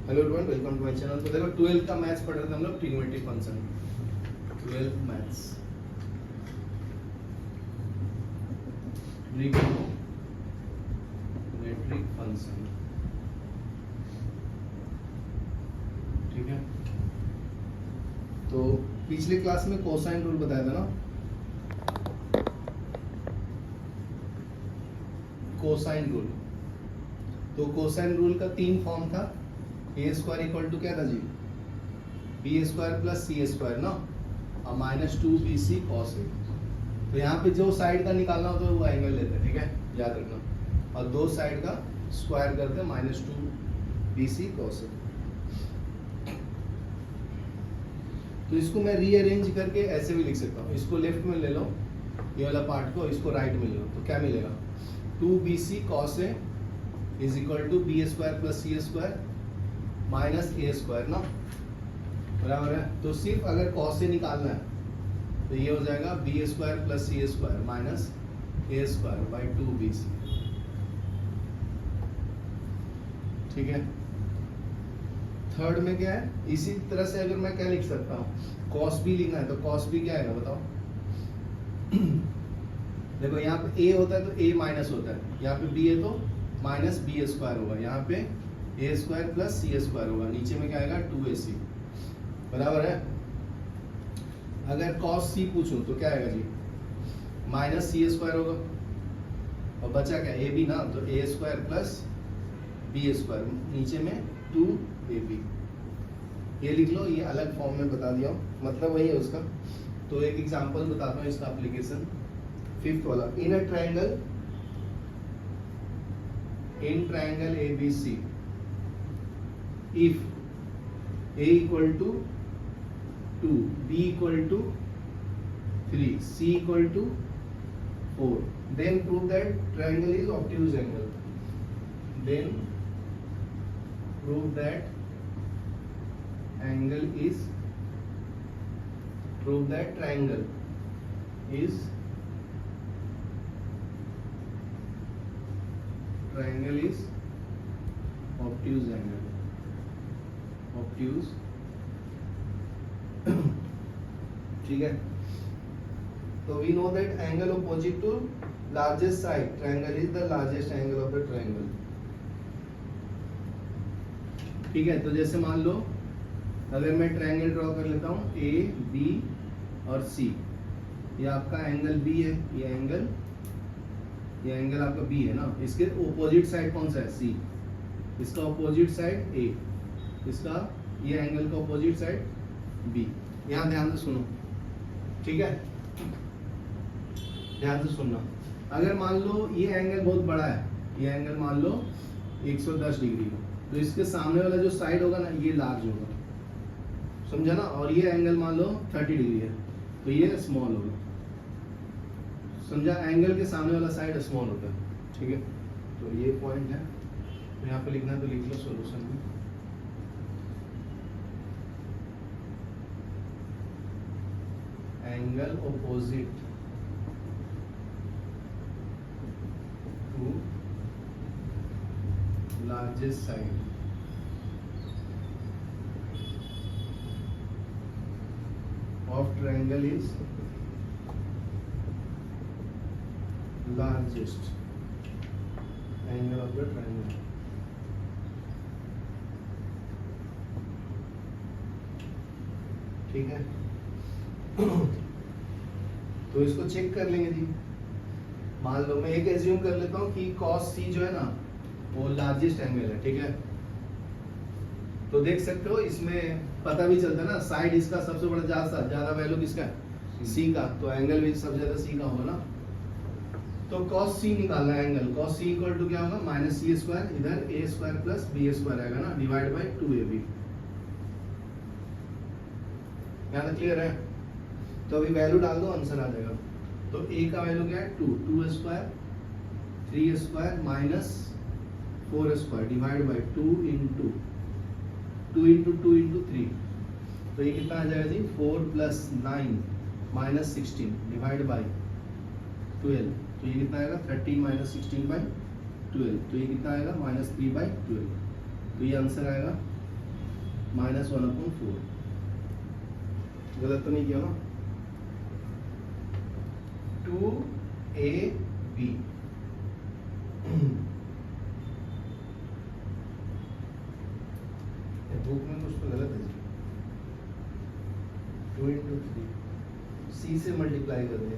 Hello everyone, welcome to my channel. तो देखो 12th का मैथ्स पढ़ रहे थे हम लोग, trigonometry function. 12th maths trigonometric function, ठीक है। तो पिछले क्लास में कोसाइन रूल बताया था ना, कोसाइन रूल। तो कोसाइन रूल का 3 फॉर्म था। ए स्क्वायर इक्वल टू क्या था जी, B square plus C square ना, और -2bc cos ए। तो यहाँ पे जो साइड का निकालना होता है वो एंगल लेते हैं, ठीक है, याद रखना। और दो साइड का स्क्वायर करते हैं, -2bc cos ए। तो इसको मैं रीअरेंज करके ऐसे भी लिख सकता हूँ। इसको लेफ्ट में ले लो, ये वाला पार्ट को, इसको राइट में ले लो, तो क्या मिलेगा, 2bc cos A is equal to B square plus C square minus A square ना, बराबर है। तो सिर्फ अगर cos से निकालना है तो ये हो जाएगा B square plus C square minus A square by 2bc, ठीक है। थर्ड में क्या है, इसी तरह से अगर मैं क्या लिख सकता हूँ, cos b लिखना है तो cos b क्या आएगा बताओ। देखो यहाँ पे a होता है तो a माइनस होता है, यहाँ पे b है तो माइनस बी स्क्वायर होगा, यहाँ पे ए स्क्वायर प्लस सी स्क्वायर होगा, नीचे में क्या आएगा 2ac, बराबर है। अगर cos c पूछूं तो क्या आएगा जी, माइनस सी स्क्वायर होगा, और बचा क्या ए बी ना, तो ए स्क्वायर प्लस बी स्क्वायर, नीचे में 2ab। ये लिख लो, ये अलग फॉर्म में बता दिया हूं, मतलब वही है उसका। तो एक एग्जांपल बताता हूँ इसका एप्लीकेशन, 5th वाला। In a triangle, in triangle ABC, if A equal to 2, B equal to 3, C equal to 4, then prove that triangle is obtuse angle. Then prove that triangle is obtuse angle, ठीक है। तो we know that angle opposite to largest side triangle is the largest angle of the triangle, ठीक है। तो जैसे मान लो अगर मैं ट्रायंगल ड्रॉ कर लेता हूँ ए बी और सी, ये आपका एंगल बी है, ये एंगल आपका बी है ना, इसके ऑपोजिट साइड कौन सा है, सी, इसका ऑपोजिट साइड ए, इसका ये एंगल का ऑपोजिट साइड बी। यहाँ ध्यान से सुनो, ठीक है, ध्यान से सुनना। अगर मान लो ये एंगल बहुत बड़ा है, ये एंगल मान लो 110 डिग्री का, तो इसके सामने वाला जो साइड होगा ना ये लार्ज होगा, समझा ना। और ये एंगल मान लो 30 डिग्री है तो ये स्मॉल होगा, समझा। एंगल के सामने वाला साइड स्मॉल होता है, ठीक है। तो ये पॉइंट है, तो यहाँ पे लिखना है तो लिख लो सॉल्यूशन में। Angle opposite to largest side of triangle is largest angle of the triangle, ठीक है। तो इसको चेक कर लेंगे जी। मान लो मैं एक एज्यूम कर लेता हूँ कि cos c जो है ना वो लार्जेस्ट एंगल है, ठीक है। तो देख सकते हो इसमें पता भी चलता है ना, साइड इसका सबसे बड़ा ज्यादा वैल्यू किसका है, c का, तो एंगल भी सबसे ज्यादा c का होगा ना। तो cos c निकालना है angle, cos c equal to क्या होगा, माइनस सी स्क्वायर, इधर A square plus B square आएगा ना, डिवाइड बाई 2ab। यहाँ तक क्लियर है। तो अभी वैल्यू डाल दो, आंसर आ जाएगा। तो a का वैल्यू क्या है 2 square 3 square minus 4 square divide by 2 into 3, तो ये कितना आ जाएगा जी, 4 प्लस 9 माइनस 16 डिवाइड बाई 12, तो ये कितना आएगा 13 माइनस 16 बाई 12, तो ये कितना आएगा -3/12, तो ये आंसर आएगा -1/4। गलत तो नहीं किया ना? 2ab बुक में कुछ तो गलत है जी। 2 × 3 c से मल्टीप्लाई कर दिया,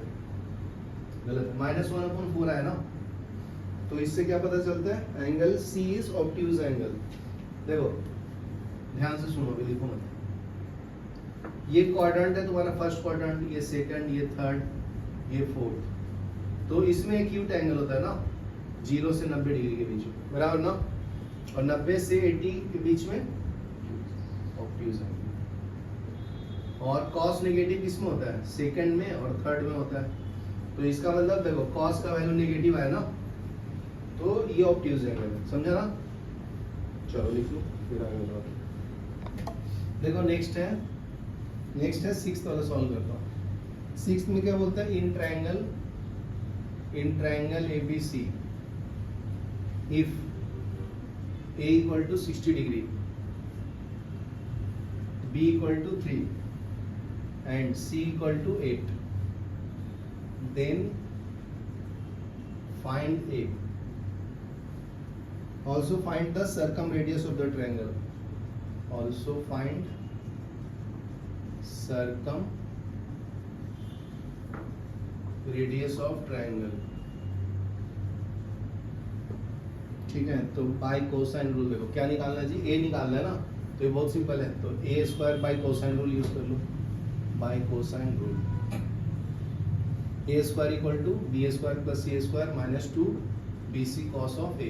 गलत। -1/4 आया ना, तो इससे क्या पता चलता है? Angle C is obtuse angle. देखो ध्यान से सुनो, भी लिखो मत। ये क्वाड्रेंट है तुम्हारा फर्स्ट क्वाड्रेंट, ये सेकंड, ये थर्ड, ये फोर्थ। तो इसमें एक्यूट एंगल होता है ना 0 से 90 डिग्री के बीच में, बराबर ना? और 90 से 80 के बीच में ऑब्ट्यूज एंगल। और कॉस नेगेटिव किसमें होता है? सेकंड में और थर्ड में होता है। तो इसका मतलब देखो कॉस का वैल्यू नेगेटिव है ना, तो ये ऑब्ट्यूज एंगल है, समझा ना? चलो लिख लो फिर आगे बताओ। देखो नेक्स्ट है सिक्स्थ वाला सॉल्व करता हूँ। सिक्स्थ में क्या बोलता है? इन triangle ABC if A = 60 degree, B = 3 and C = 8, then find A. Also find the circumradius of the triangle. Also find circumradius of triangle. ठीक है, तो बाय कोसाइन रूल देखो क्या निकालना है जी? A निकालना है ना, तो ये बहुत सिंपल है। तो A² bye cosine rule use कर लो, by cosine rule. A² = B² + C² - 2 BC cos of A।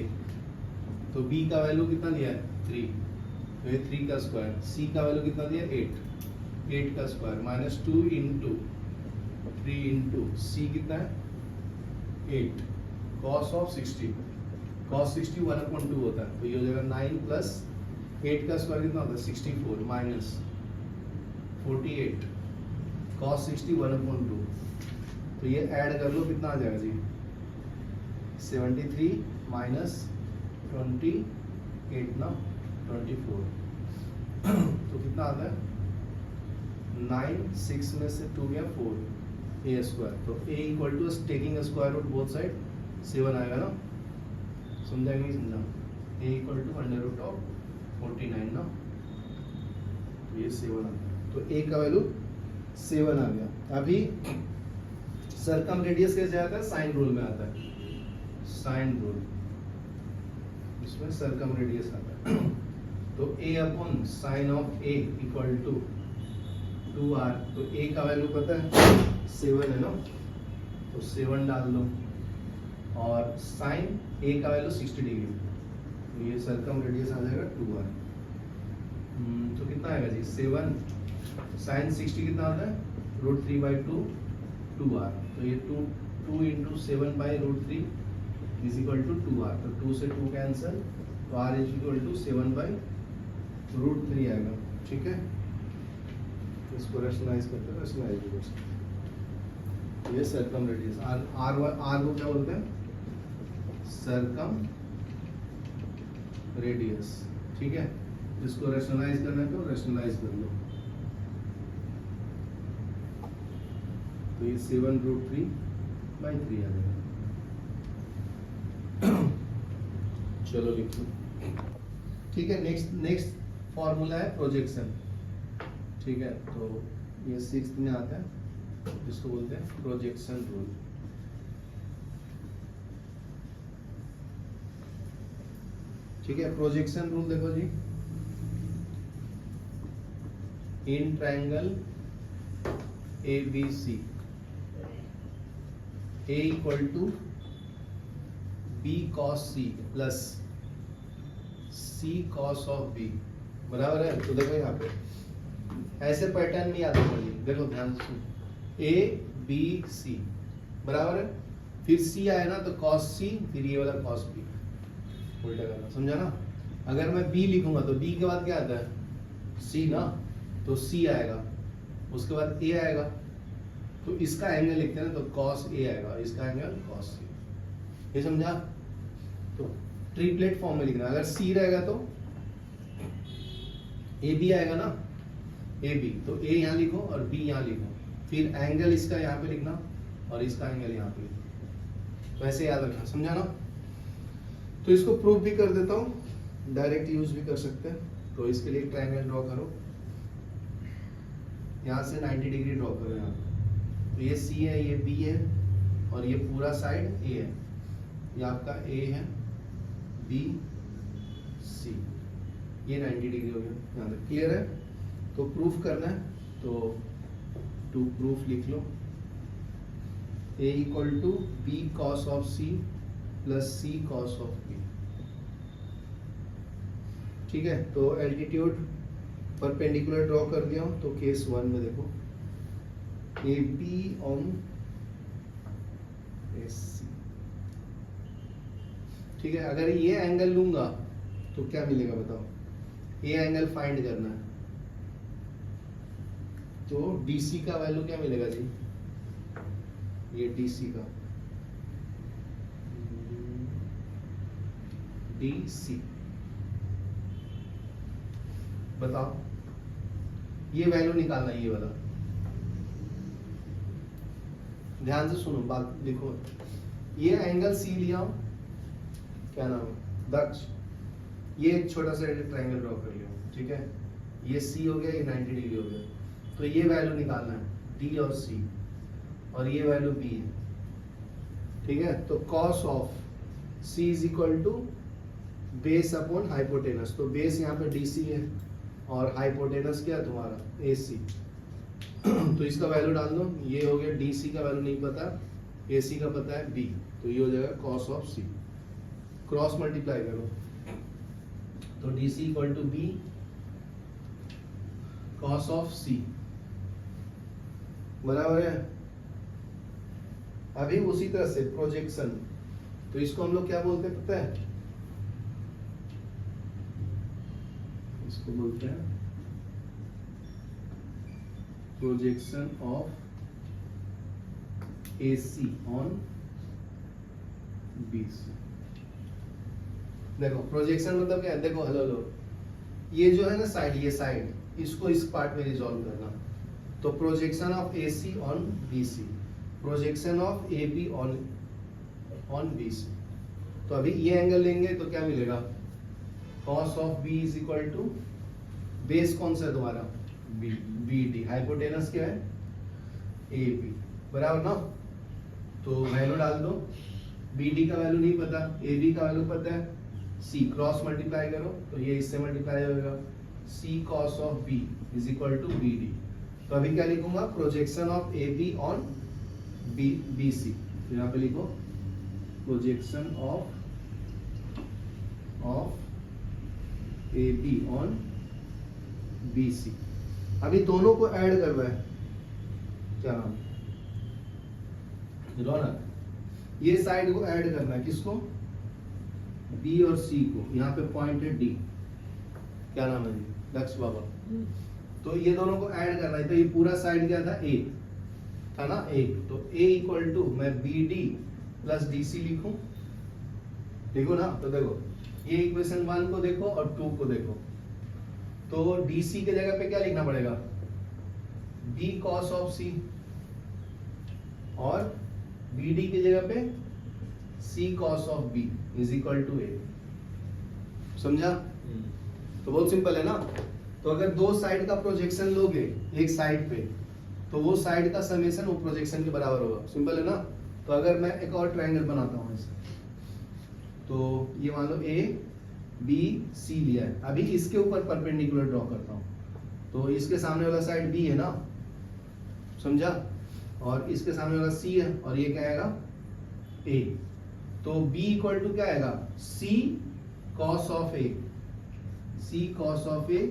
तो B का वैल्यू कितना दिया है? 3, तो ये 3 का स्क्वायर। C का वैल्यू कितना दिया? 8 का स्क्वायर -2 × 3 × C कितना है? 8 cos of 60। cos 60 1/2 होता है, तो ये हो जाएगा 9 + 8 का स्क्वायर कितना होता है? 64 - 48 cos 60 1/2। तो ये ऐड कर लो, कितना आ जाएगा जी? 73 - 28 ना 24। तो कितना आता है? 9, 6 में से 2 गया 4, A²। तो A = taking square root both side 7 आएगा ना? समझा कि नहीं समझा? A = √49 ना, तो ये 7 आ गया। तो A का वैल्यू 7 आ गया। अभी सर्कम रेडियस कैसे आता है? साइन रूल में आता है, साइन रूल, इसमें सर्कम रेडियस आता है। तो A/sin of A = 2r। तो A का वैल्यू पता है 7 है ना, तो 7 डाल दो। और साइन A का वैल्यू 60 डिग्री, तो ये सर्कम रेडियस आ जाएगा 2r। तो कितना आएगा जी? 7 sin 60 कितना आता है? √3/2 2r। तो ये 2 × 7/√3 = 2r। तो 2 से 2 कैंसिल, तो r = 7/√3 आएगा। ठीक है, इसको रैशनलाइज करते हैं, रैशनलाइज। ये सर्कम रेडियस r को क्या बोलते हैं? Circum radius. ठीक है, इसको रैशनलाइज करना है तो रैशनलाइज कर लो। तो ये 7√3/3 आ जाएगा। चलो लिख लो। ठीक है, नेक्स्ट फॉर्मूला है प्रोजेक्शन। ठीक है, तो ये 6th में आता है, जिसको बोलते हैं प्रोजेक्शन रूल। ठीक है, प्रोजेक्शन रूल देखो जी। In triangle ABC A = B cos C plus C cos of B, बराबर है। तो देखो यहाँ पे ऐसे पैटर्न नहीं आता मुझे, देखो ध्यान से सुनो। A B C बराबर है, फिर C आया ना तो cos C, फिर ये वाला cos B, उल्टा करना, समझा ना? अगर मैं B लिखूंगा तो B के बाद क्या आता है? C ना, तो C आएगा, उसके बाद A आएगा, तो इसका एंगल लिखते हैं ना, तो cos A आएगा, इसका एंगल cos C। ये समझा? तो ट्रिपलेट फॉर्म में लिखना। अगर C रहेगा तो ए बी आएगा ना, ए बी, तो ए यहाँ लिखो और बी यहाँ लिखो, फिर एंगल इसका यहाँ पे लिखना और इसका एंगल यहाँ पे लिखना, वैसे याद रखना, समझा ना। तो इसको प्रूफ भी कर देता हूँ, डायरेक्ट यूज भी कर सकते हैं। तो इसके लिए ट्रायंगल ड्रॉ करो, यहाँ से 90 डिग्री ड्रॉ करो यहाँ पे। तो ये सी है, ये बी है और ये पूरा साइड ए है, ये आपका ए है, बी, सी, ये 90 डिग्री हो गया, यहाँ तक क्लियर है। तो प्रूफ करना है, तो टू प्रूफ लिख लो, A equal to B cos of C plus C cos of B, ठीक है। तो एल्टीट्यूड परपेंडिकुलर ड्रॉ कर दिया हूं, तो केस 1 में देखो A B on S C, ठीक है। अगर ये एंगल लूंगा तो क्या मिलेगा बताओ, ये एंगल फाइंड करना है, तो DC का वैल्यू क्या मिलेगा जी, ये DC का DC बताओ, ये वैल्यू निकालना है, ये वाला, ध्यान से सुनो बात, देखो ये एंगल C लिया हूं, क्या नाम है, दक्ष, ये एक छोटा सा ट्रायंगल ड्रॉ कर लिया, ठीक है। ये C हो गया, ये 90 डिग्री हो गया, तो ये वैल्यू निकालना है D और C, और ये वैल्यू B है, ठीक है। तो cos of C is equal to base upon hypotenuse, तो बेस यहाँ पे DC है और हाइपोटेनस क्या है तुम्हारा AC, तो इसका वैल्यू डाल दो, ये हो गया DC का वैल्यू नहीं पता, AC का पता है B, तो ये हो जाएगा cos of C, cross multiply करो, तो DC equal to B cos of C, बराबर है। अभी उसी तरह से प्रोजेक्शन, तो इसको हम लोग क्या बोलते हैं पता है, इसको बोलते हैं projection of AC on BC। देखो प्रोजेक्शन मतलब क्या है, देखो हेलो हेलो, ये जो है ना साइड, ये साइड, इसको इस पार्ट में रिजॉल्व करना, तो projection of AC on BC, projection of AB on BC। तो अभी ये एंगल लेंगे तो क्या मिलेगा, cos of B is equal to, base कौन सा है तुम्हारा BD, हाइपोटेनस क्या है AB, बराबर ना। तो वैल्यू डाल दो, BD का वैल्यू नहीं पता, AB का वैल्यू पता है, C क्रॉस मल्टीप्लाई करो, तो ये इससे मल्टीप्लाई होगा, C cos of B is equal to BD। तो अभी क्या लिखूंगा, projection of AB on BC, तो यहाँ पे लिखो projection of AB on BC। अभी दोनों को ऐड करना है, क्या नाम, रौनक, ये साइड को ऐड करना है, किसको, B और C को, यहाँ पे पॉइंट है D, क्या नाम है जी, दक्ष बाबा। तो ये दोनों को ऐड करना है, तो ये पूरा साइड क्या था, A था ना, एक, तो A इक्वल टू मैं BD प्लस DC लिखूं, देखो ना, तो देखो ये इक्वेशन 1 को देखो और 2 को देखो, तो DC के जगह पे क्या लिखना पड़ेगा, B cos ऑफ C, और BD की जगह पे C cos of B is equal to A, समझा। तो बहुत सिंपल है ना। तो अगर दो साइड का प्रोजेक्शन लोगे एक साइड पे, तो वो साइड का समेशन वो प्रोजेक्शन के बराबर होगा, सिंपल है ना। तो अगर मैं एक और ट्रायंगल बनाता हूँ ऐसे, तो ये मान लो A B C लिया है, अभी इसके ऊपर परपेंडिकुलर ड्रॉ करता हूँ, तो इसके सामने वाला साइड B है ना, समझा, और इसके सामने वाला C है, और ये क्या आएगा A, तो B इक्वल टू क्या आएगा, C cos of A, C cos of A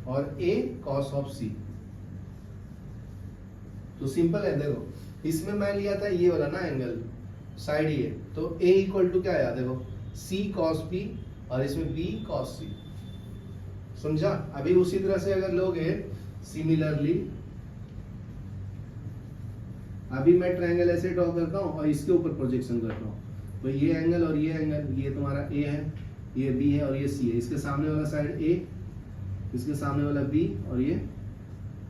और A cos ऑफ C। तो सिंपल है, देखो इसमें मैं लिया था ये वाला ना एंगल, साइड ये, तो A इक्वल टू क्या आया, देखो C cos B और इसमें B cos C, समझा। अभी उसी तरह से अगर लोगे सिमिलरली, अभी मैं ट्रायंगल ऐसे ड्रॉ करता हूँ और इसके ऊपर प्रोजेक्शन करता हूँ, तो ये एंगल और ये एंगल, ये तुम्हारा A है, ये B है और ये C है, इसके सामने वाला साइड A इसके सामने वाला b और ये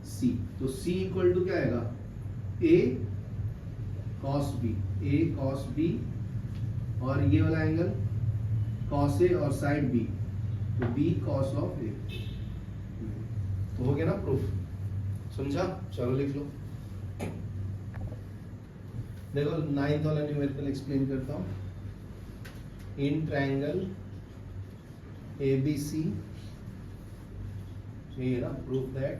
c, तो c इक्वल टू क्या आएगा a cos b, a cos b, और ये वाला एंगल cos a और साइड b, तो b cos ऑफ a। तो हो गया ना प्रूफ, समझा? चलो लिख लो। देखो 9th वाला न्यूमेरिकल एक्सप्लेन करता हूँ। इन ट्रायंगल ABC, ये ना proof that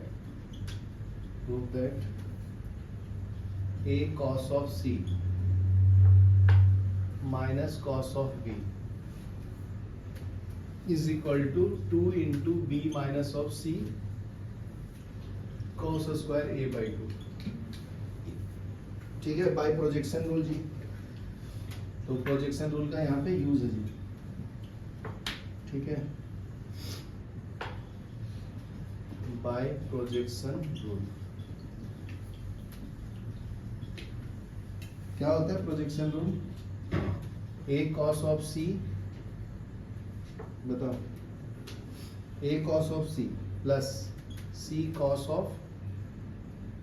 a cos of c minus cos of b is equal to 2 into b minus of c cos square a by 2। ठीक है, बाय प्रोजेक्शन रूल जी। तो प्रोजेक्शन रूल का यहाँ पे यूज है जी, ठीक है, बाय प्रोजेक्शन रूल। क्या होता है projection rule? a cos of c, बताओ, a cos of c plus c cos of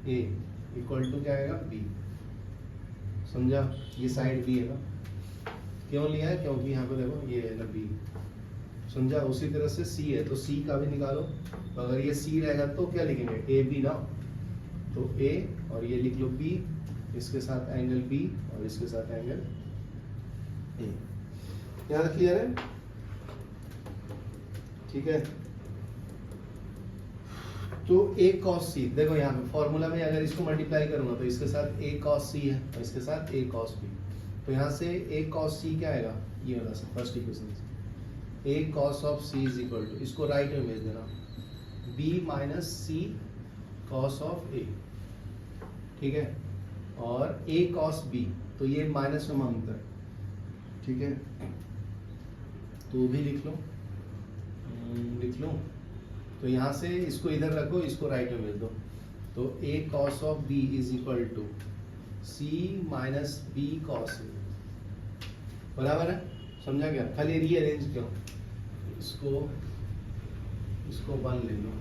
a equal to क्या आएगा b। समझा? ये साइड b है ना, क्यों लिया है? क्योंकि यहाँ पे देखो ये है ना b। समझा? उसी तरह से c है तो c का भी निकालो, तो अगर ये c रहेगा तो क्या लिखेंगे ए बी ना, तो a और ये लिख लो b, इसके साथ एंगल b और इसके साथ एंगल a। यहाँ क्लियर है? ठीक है, तो a cos c, देखो यहाँ पे फॉर्मूला में अगर इसको मल्टीप्लाई करूंगा तो इसके साथ a cos c है और इसके साथ a cos b, तो यहाँ से a cos c क्या आएगा? ये वाला सा फर्स्ट इक्वेशन से a cos of c is equal to, इसको राइट में भेज देना, b minus c cos of a, ठीक है, और a cos b, तो ये माइनस में मांगता है, ठीक है, तो भी लिख लो। तो यहाँ से इसको इधर रखो, इसको राइट में भेज दो, तो a cos of b is equal to c minus b cos a, बराबर है? समझा क्या? खाली रीअरेंज क्यों, इसको 1 ले लो,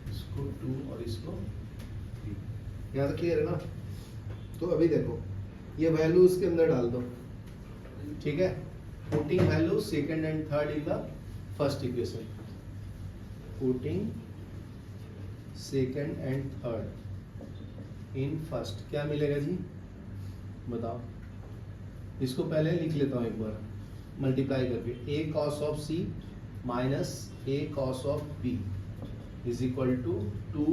इसको 2 और इसको 3। यहाँ तक क्लियर है ना? तो अभी देखो ये वैल्यू उसके अंदर डाल दो, ठीक है, putting value second and third in the first equation, putting second and third in first, क्या मिलेगा जी बताओ? इसको पहले लिख लेता हूँ एक बार मल्टीप्लाई करके, a cos of c minus a cos of b is equal to 2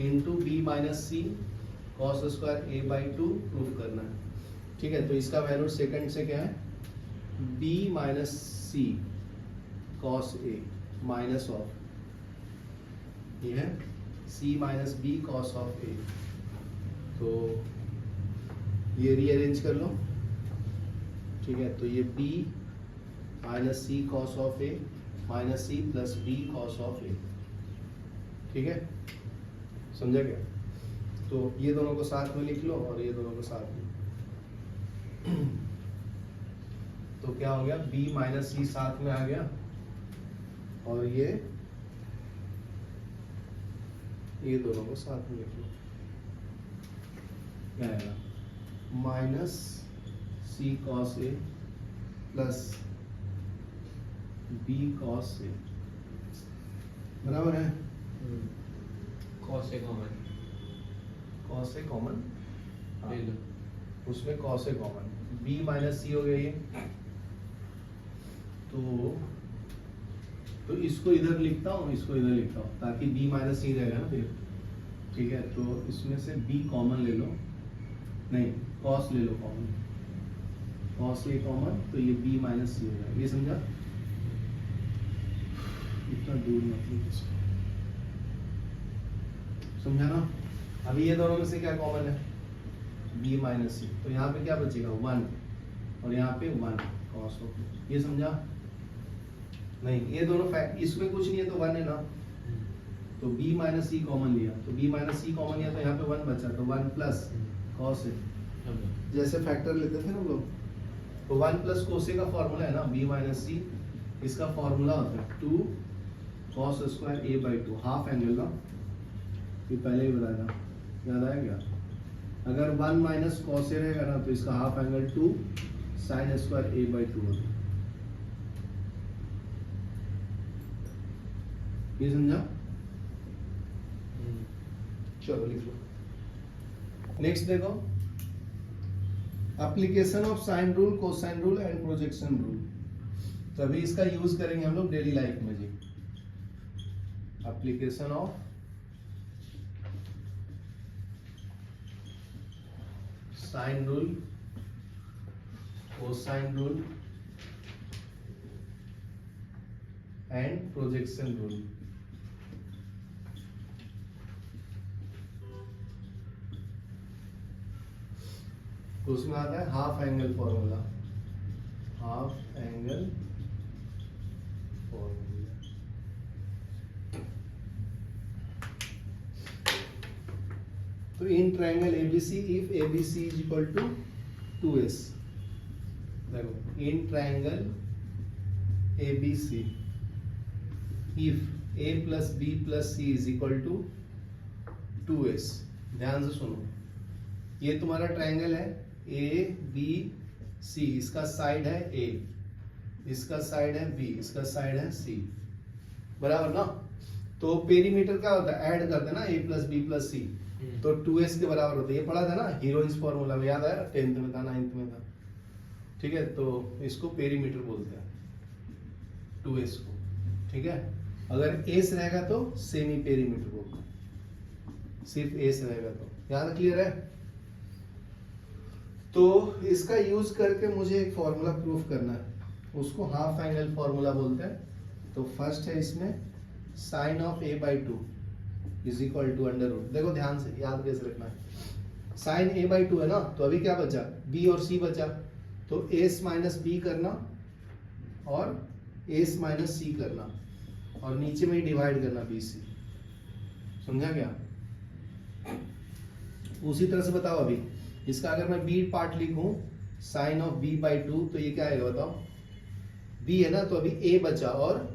into b minus c cos square a by 2 proof करना है, ठीक है। तो इसका वैल्यू सेकंड से क्या है, b minus c cos a minus of, ये है c minus b cos of a, तो ये रीअरेंज कर लो, ठीक है, तो ये b minus C cos of A minus C plus B cos of A, ठीक है, समझा क्या? तो ये दोनों को साथ में लिख लो और ये दोनों को साथ में, तो क्या हो गया, b माइनस सी साथ में आ गया और ये दोनों को साथ में लिख लो, क्या आएगा, minus C cos A plus B cos A, बराबर है? कॉस ए कॉमन ले लो, उसमें cos A common, b minus सी हो गया ये, तो इसको इधर लिखता हूँ, इसको इधर लिखता हूँ ताकि b माइनस सी रहेगा ना फिर, ठीक है। तो इसमें से b कॉमन ले लो, नहीं कॉस ले लो कॉमन, कॉस ए कॉमन, तो ये b माइनस सी हो जाएगा, ये समझा? इतना दूर मत लो इसको, समझा ना? अभी ये दोनों में से क्या कॉमन है, b माइनस सी, तो यहाँ पे क्या बचेगा 1 और यहाँ पे 1 कॉस ऑफ, ये समझा? नहीं, ये दोनों फैक्ट, इसमें कुछ नहीं है तो 1 है ना, तो b माइनस सी कॉमन लिया, तो b माइनस सी कॉमन लिया तो यहाँ पे 1 बचा, तो 1 प्लस कॉस ए, जैसे फैक्टर लेते थे ना हम लोग, तो 1 प्लस कोस ए का फॉर्मूला है ना b माइनस सी, इसका फॉर्मूला होता है 2 cos square A by to, half angle का, ये पहले ही बताया था, याद आया क्या? अगर 1 माइनस कॉस ए रहेगा ना तो इसका half angle 2 sine square A by two होता है। ये समझा? चलो लिख लो। नेक्स्ट देखो, application of sine rule, cosine rule and projection rule. तो अभी इसका यूज करेंगे हम लोग डेली लाइफ में जी। Application of sine rule, cosine rule and projection rule. तो उसमें आता है half angle formula, half angle formula. तो in triangle ABC if ABC is equal to 2s, देखो in triangle ABC if a plus B plus C is equal to 2s। ध्यान से सुनो, ये तुम्हारा ट्रायंगल है ए बी सी, इसका side है ए, इसका साइड है बी, इसका साइड है सी, बराबर ना? तो पेरीमीटर क्या होता है, ऐड करते हैं ना ए प्लस बी प्लस सी, तो 2s के बराबर होता है। ये पढ़ा था ना हीरोइंस फॉर्मूला में, याद आया? 10th में था, 9th में था, ठीक है? तो इसको पेरीमीटर बोलते हैं 2s को, ठीक है? अगर एस रहेगा तो सेमी पेरीमीटर बोलते हैं, सिर्फ एस रहेगा तो। याद क्लियर है? तो इसका यूज करके मुझे एक फॉर्मूला प्रूफ करना है, उसको हाफ एंगल फॉर्मूला बोलते हैं। तो फर्स्ट है इसमें sine of A by two is equal to under root. देखो ध्यान से, याद कैसे रखना है। साइन ए बाई टू है ना, तो अभी क्या बचा, बी और सी बचा, तो एस माइनस बी करना और एस माइनस सी करना, और नीचे में ही डिवाइड करना बी सी। समझा क्या? उसी तरह से बताओ अभी इसका, अगर मैं बी पार्ट लिखूं sine of B by two, तो ये क्या आएगा बताओ? बी है ना, तो अभी ए बचा और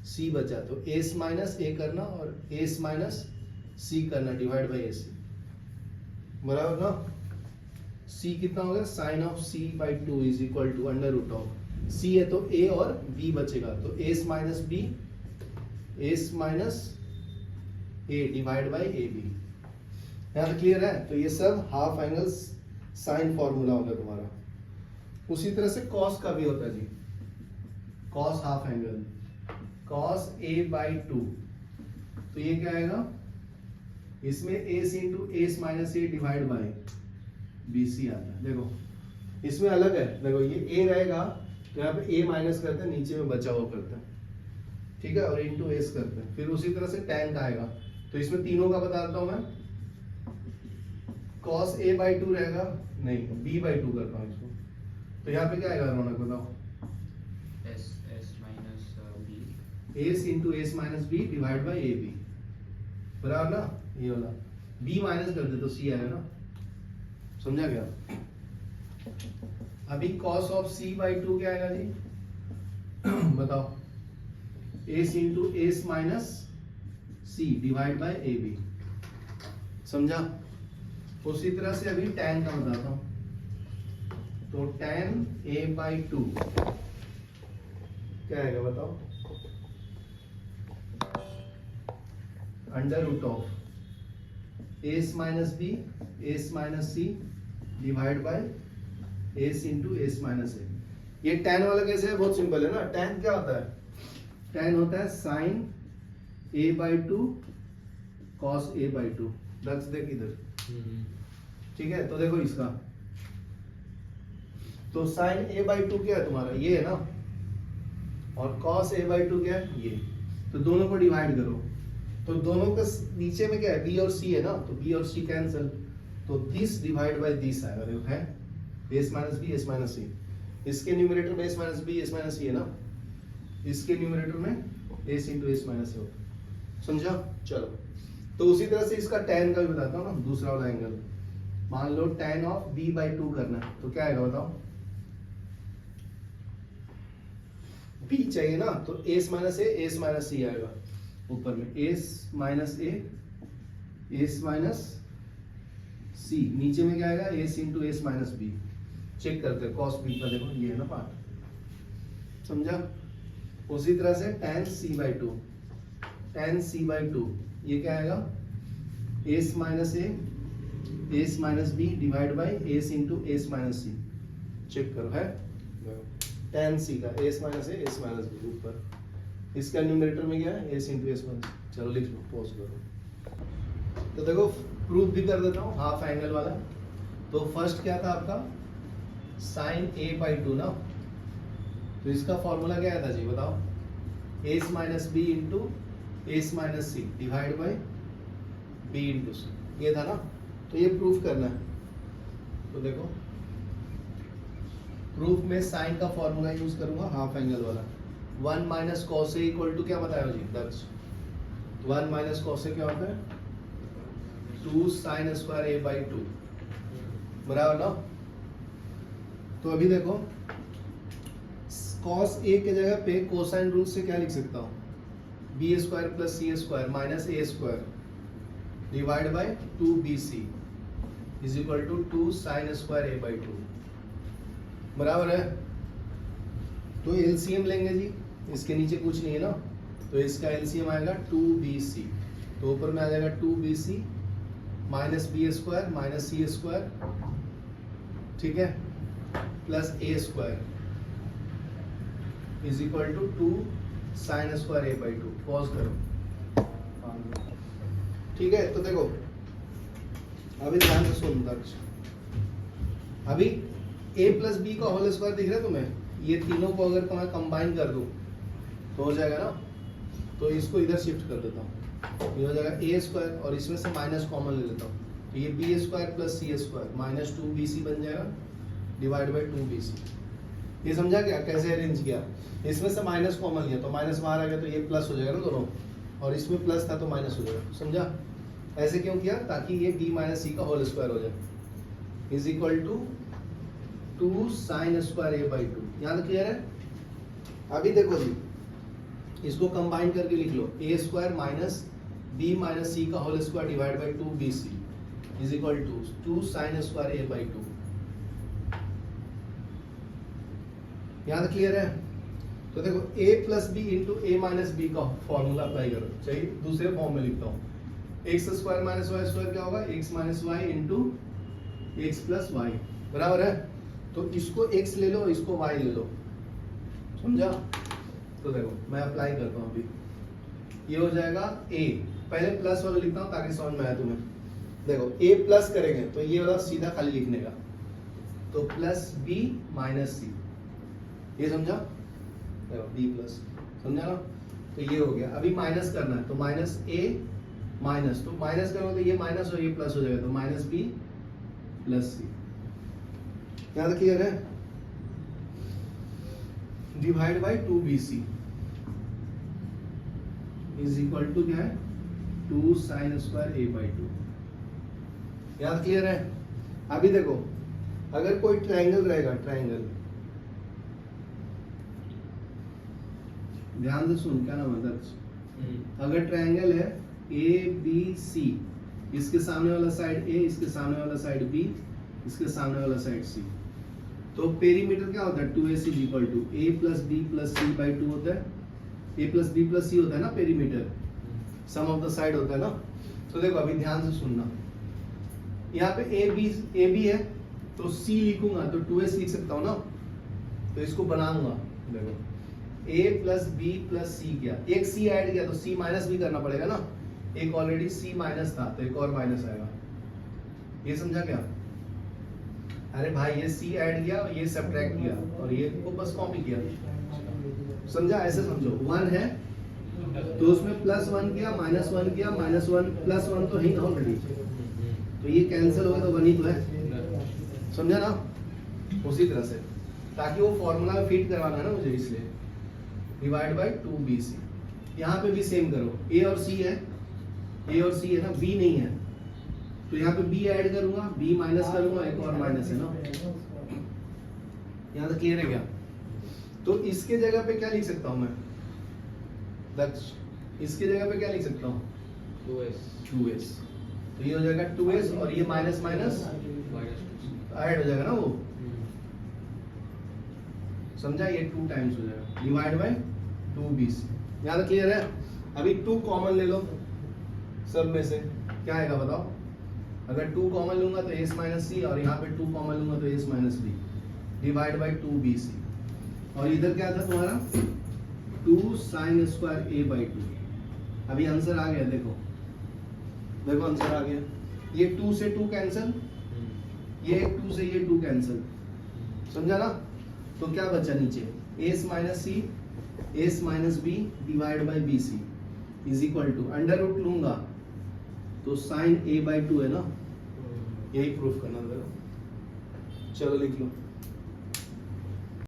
सी बचा, तो एस माइनस ए करना और एस माइनस सी करना डिवाइड बाई ए सी, बराबर ना? सी कितना होगा, sine of C by two is equal to under root of C है तो ए और बी बचेगा, तो S minus B, S minus A divide by A B. यहाँ तक क्लियर है? तो ये सब हाफ एंगल साइन फॉर्मूला होगा तुम्हारा। उसी तरह से कॉस का भी होता है जी, cos half angle, cos A by two, तो ये क्या आएगा, इसमें S into S minus A divide by B C आता है। देखो इसमें अलग है, देखो ये ए रहेगा तो यहाँ पे ए माइनस करते हैं, नीचे में बचा हुआ करते हैं, ठीक है, और इंटू एस करते हैं। फिर उसी तरह से टैन का आएगा, तो इसमें तीनों का बताता हूं मैं। कॉस ए बाई टू रहेगा, नहीं बी बाई टू करता हूँ इसको, तो यहाँ पे क्या आएगा रौनक बताओ? S minus B, S into S minus B divide by A B, बराबर ना? ये वाला बी माइनस कर दे तो सी आएगा ना? समझा क्या? अभी cos of C by two क्या आएगा जी बताओ? S into S minus C divide by A B, समझा? उसी तरह से अभी tan का बताता हूं, तो tan a बाई टू क्या आएगा बताओ? Under root of S minus B S minus C divide by S into S minus A. ये tan वाला कैसे है, बहुत सिंपल है ना। tan क्या होता है, tan होता है sine a by two cos a by two. रख दे किधर, ठीक है? तो देखो इसका, तो साइन a बाई टू क्या है तुम्हारा, ये है ना, और कॉस a बाई टू क्या है, ये। तो दोनों को डिवाइड करो, तो दोनों का नीचे में क्या है, b और c है ना, तो b और c कैंसिल, तो दिस डिवाइड बाय दिस आएगा। देखो है S minus B S minus C, इसके न्यूमरेटर में S minus B S minus C है ना, इसके न्यूमरेटर में S into S minus C होगा। समझा? चलो, तो उसी तरह से इसका tan का भी बताता हूँ ना, दूसरा वाला एंगल। मान लो tan of b by two करना है, तो क्या आएगा बताओ? बी चाहिए ना, तो S minus A S minus C आएगा ऊपर में, S minus A S minus C, नीचे में क्या आएगा S into S minus B. Check करते हैं कॉस बी का, देखो ये है ना पार्ट, समझा। उसी तरह से tan c by two, tan c by two ये क्या आएगा S minus A S minus B divide by S into S minus C. Check करो है tan c का S minus A S minus B ऊपर, इसका न्यूमरेटर में क्या है एस इंटू एस माइनस। चलो लिख लो, पॉज करो। तो देखो प्रूफ भी कर देता हूँ हाफ एंगल वाला। तो फर्स्ट क्या था आपका साइन ए बाई टू ना, तो इसका फॉर्मूला क्या था जी बताओ, S minus B into S minus C divide by B into C, ये था ना। तो ये प्रूफ करना है। तो देखो प्रूफ में साइन का फॉर्मूला यूज करूंगा हाफ एंगल वाला, 1 minus cos A equal to क्या बताया जी दर्ज, 1 माइनस कॉस ए क्या होता है 2 sine square A by two, बराबर ना। तो अभी देखो कॉस ए के जगह पे कोसाइन रूल से क्या लिख सकता हूँ, B square plus C square minus A square divide by 2bc is equal to 2 sine square A by two, बराबर है। तो एलसीएम लेंगे जी, इसके नीचे कुछ नहीं है ना, तो इसका एलसीएम आएगा 2bc, तो ऊपर में आ जाएगा 2bc minus B square minus C square, ठीक है, plus A square is equal to 2 sine square A by two. Pause करो, ठीक है। तो देखो अभी ध्यान से सुन दर्ज, अभी a प्लस बी का होल स्क्वायर दिख रहा है तुम्हें, ये तीनों को अगर मैं कंबाइन कर दूं तो हो जाएगा ना। तो इसको इधर शिफ्ट कर देता हूँ, ये हो जाएगा ए स्क्वायर और इसमें से माइनस कॉमन ले लेता हूँ, तो ये B square plus C square minus 2bc बन जाएगा डिवाइड बाई 2bc। ये समझा क्या कैसे अरेंज किया, इसमें से माइनस कॉमन लिया तो माइनस बाहर आ गया, तो ये प्लस हो जाएगा ना दोनों, और इसमें प्लस था तो माइनस हो जाएगा, समझा। ऐसे क्यों किया, ताकि ये b माइनस सी का होल स्क्वायर हो जाए is equal to 2 sine square A by two. यहाँ तक क्लियर है। अभी देखो जी इसको कंबाइन करके लिख लो, A square minus B minus C का whole square divide by 2bc is equal to 2 sine square A by two. यहाँ तक क्लियर है। तो देखो a plus B into A minus B का फॉर्मूला अप्लाई करो, चाहिए दूसरे फॉर्म में लिखता हूँ, X square minus Y square क्या होगा, X minus Y into X plus Y, बराबर है। तो इसको x ले लो, इसको y ले लो, समझा। तो देखो मैं अप्लाई करता हूँ अभी, ये हो जाएगा a, पहले प्लस वाला लिखता हूँ ताकि समझ में आए तुम्हें। देखो a प्लस करेंगे तो ये वाला सीधा खाली लिखने का, तो प्लस b माइनस सी, ये समझा, देखो b प्लस, समझा ना। तो ये हो गया। अभी माइनस करना है तो माइनस a माइनस, तो माइनस करोगे तो ये माइनस और ये प्लस हो जाएगा, तो माइनस b प्लस सी। यहाँ तक क्लियर है। Divide by 2bc is equal to क्या है 2 sine square A by two. यहाँ तक क्लियर है। अभी देखो अगर कोई ट्रायंगल रहेगा, ट्रायंगल, ध्यान से सुन, क्या नाम है दर्ज, अगर ट्रायंगल है ए बी सी, इसके सामने वाला साइड ए, इसके सामने वाला साइड बी, इसके सामने वाला साइड सी, तो पेरीमीटर क्या होता है 2ac is equal to a plus B plus C by two होता है, a plus B plus C होता है ना perimeter, sum of the side होता है ना। तो देखो अभी ध्यान से सुनना, यहाँ पे ए बी है तो c लिखूंगा तो 2s लिख सकता हूँ ना, तो इसको बनाऊंगा। देखो a प्लस बी प्लस सी किया, एक c ऐड किया तो c माइनस भी करना पड़ेगा ना, एक ऑलरेडी c माइनस था तो एक और माइनस आएगा, ये समझा क्या। अरे भाई ये c ऐड किया, ये सब्ट्रैक्ट किया और ये को बस कॉपी किया, समझा। ऐसे समझो 1 है तो उसमें प्लस 1 किया, माइनस 1 किया, माइनस 1 प्लस 1 तो है ही ऑलरेडी, तो ये कैंसिल हो गया तो 1 ही तो है, समझा ना। उसी तरह से ताकि वो फॉर्मूला में फिट करवाना है ना मुझे, इसलिए डिवाइड बाई 2bc। यहाँ पे भी सेम करो, a और c है, a और c है ना, b नहीं है तो यहाँ पे b ऐड करूंगा, b माइनस करूंगा, एक और माइनस है ना। यहाँ तक क्लियर है क्या। तो इसके जगह पे क्या लिख सकता हूं मैं दक्ष, इसके जगह पे क्या लिख सकता हूं 2s 2s, तो ये हो जाएगा 2s और ये माइनस माइनस -2c ऐड हो जाएगा ना वो, समझा, ये 2 टाइम्स हो जाएगा डिवाइड बाय 2bc। यहाँ तक क्लियर है? अभी 2 कॉमन ले लो सब में से, क्या आएगा बताओ? अगर 2 कॉमन लूंगा तो s माइनस सी, और यहाँ पे 2 कॉमन लूंगा तो s minus B divide by 2bc, और इधर क्या था तुम्हारा 2 साइन स्क्वायर a बाई 2। अभी आंसर आ गया, देखो देखो आंसर आ गया, ये 2 से 2 कैंसिल, ये 2 से ये 2 कैंसिल, समझा ना? तो क्या बचा नीचे s minus C s minus B divide by B C is equal to under root लूंगा तो साइन a बाई 2 है ना, यही प्रूफ करना था। चलो लिख लो।